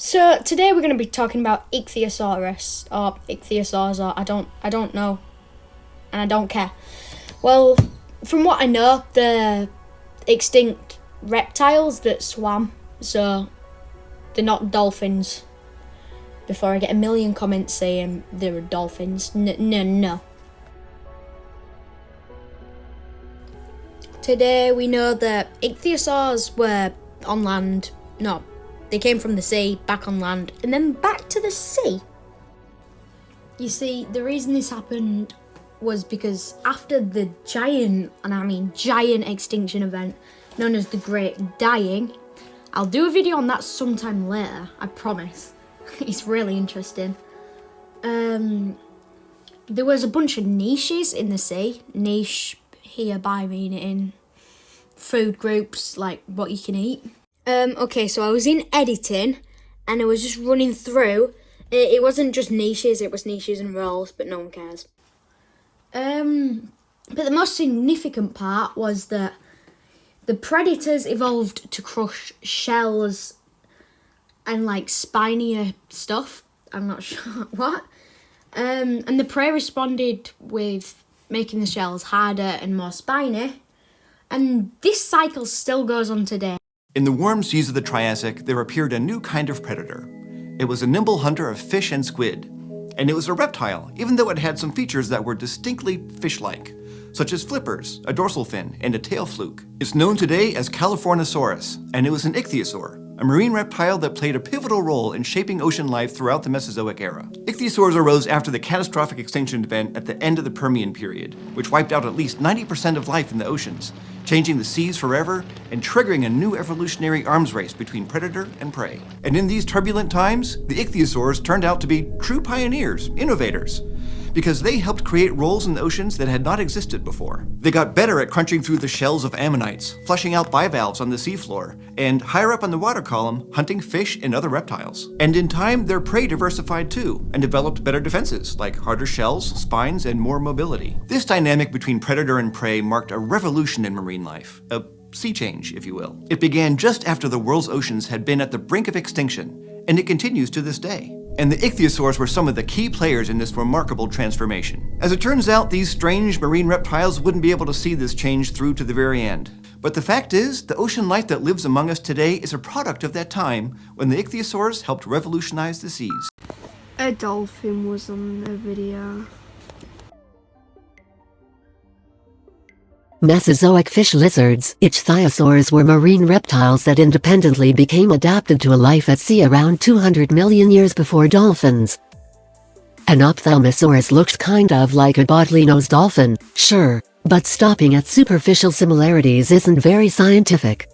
So today we're going to be talking about ichthyosaurus or ichthyosaurs, or I don't know, and I don't care. Well, from what I know, they're extinct reptiles that swam, so they're not dolphins. Before I get a million comments saying they're dolphins, no. Today we know that ichthyosaurs were on land. No, they came from the sea, back on land, and then back to the sea. You see, the reason this happened was because after the giant, and I mean giant extinction event known as the Great Dying, I'll do a video on that sometime later, I promise. It's really interesting. There was a bunch of niches in the sea. Niche hereby meaning food groups, like what you can eat. Okay, so I was in editing and I was just running through. It wasn't just niches, it was niches and roles, but no one cares. But the most significant part was that the predators evolved to crush shells and like spinier stuff. I'm not sure what. And the prey responded with making the shells harder and more spiny. And this cycle still goes on today. In the warm seas of the Triassic, there appeared a new kind of predator. It was a nimble hunter of fish and squid. And it was a reptile, even though it had some features that were distinctly fish-like, such as flippers, a dorsal fin, and a tail fluke. It's known today as Californosaurus, and it was an ichthyosaur, a marine reptile that played a pivotal role in shaping ocean life throughout the Mesozoic era. Ichthyosaurs arose after the catastrophic extinction event at the end of the Permian period, which wiped out at least 90% of life in the oceans, changing the seas forever and triggering a new evolutionary arms race between predator and prey. And in these turbulent times, the ichthyosaurs turned out to be true pioneers, innovators, because they helped create roles in the oceans that had not existed before. They got better at crunching through the shells of ammonites, flushing out bivalves on the seafloor, and higher up on the water column, hunting fish and other reptiles. And in time, their prey diversified too, and developed better defenses, like harder shells, spines, and more mobility. This dynamic between predator and prey marked a revolution in marine life, a sea change, if you will. It began just after the world's oceans had been at the brink of extinction, and it continues to this day. And the ichthyosaurs were some of the key players in this remarkable transformation. As it turns out, these strange marine reptiles wouldn't be able to see this change through to the very end. But the fact is, the ocean life that lives among us today is a product of that time when the ichthyosaurs helped revolutionize the seas. A dolphin was on the video. Mesozoic fish lizards, ichthyosaurs, were marine reptiles that independently became adapted to a life at sea around 200 million years before dolphins. An ophthalmosaurus looked kind of like a bottlenose dolphin, sure, but stopping at superficial similarities isn't very scientific.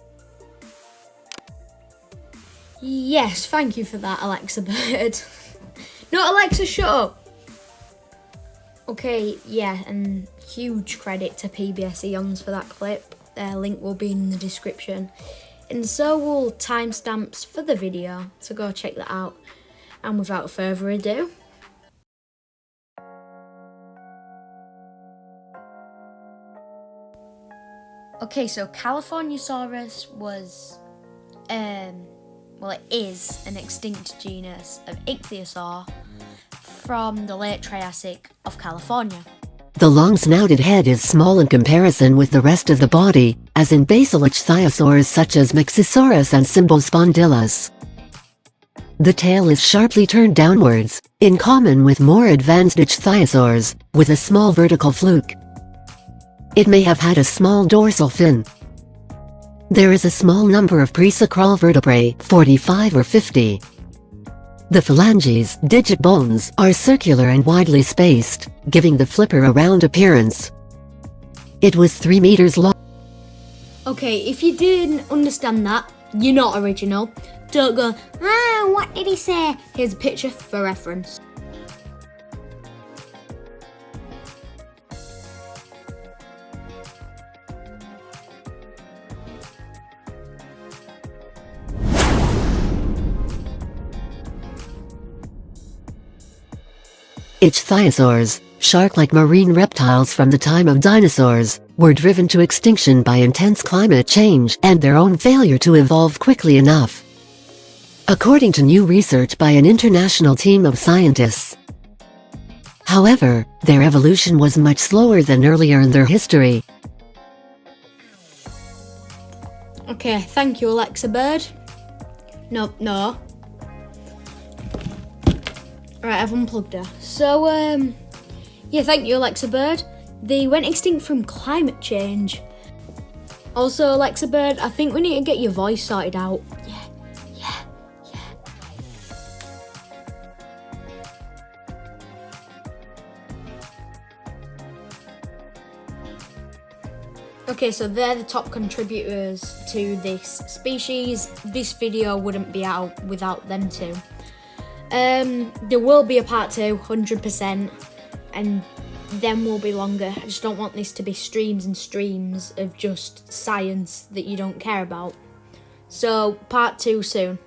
Yes, thank you for that, Alexa Bird. No, Alexa, shut up. Okay, yeah, and huge credit to PBS Eons for that clip. Their link will be in the description. And so will timestamps for the video, so go check that out. And without further ado, okay, so Californosaurus was, well, it is an extinct genus of ichthyosaur from the late Triassic of California. The long-snouted head is small in comparison with the rest of the body, as in basal ichthyosaurs such as Mixosaurus and Cymbospondylus. The tail is sharply turned downwards, in common with more advanced ichthyosaurs, with a small vertical fluke. It may have had a small dorsal fin. There is a small number of presacral vertebrae, 45 or 50. The phalanges, digit bones, are circular and widely spaced, giving the flipper a round appearance. It was 3 meters long. Okay, if you didn't understand that, you're not original. Don't go, what did he say? Here's a picture for reference. Ichthyosaurs, shark-like marine reptiles from the time of dinosaurs, were driven to extinction by intense climate change and their own failure to evolve quickly enough. according to new research by an international team of scientists. However, their evolution was much slower than earlier in their history. Okay, thank you, Alexa Bird. No. Right, I've unplugged her. So, yeah, thank you, Alexa Bird. They went extinct from climate change. Also, Alexa Bird, I think we need to get your voice sorted out. Yeah. Okay, so they're the top contributors to this species. This video wouldn't be out without them two. There will be a part 2, 100%, and then will be longer. I just don't want this to be streams and streams of just science that you don't care about. So, part 2 soon.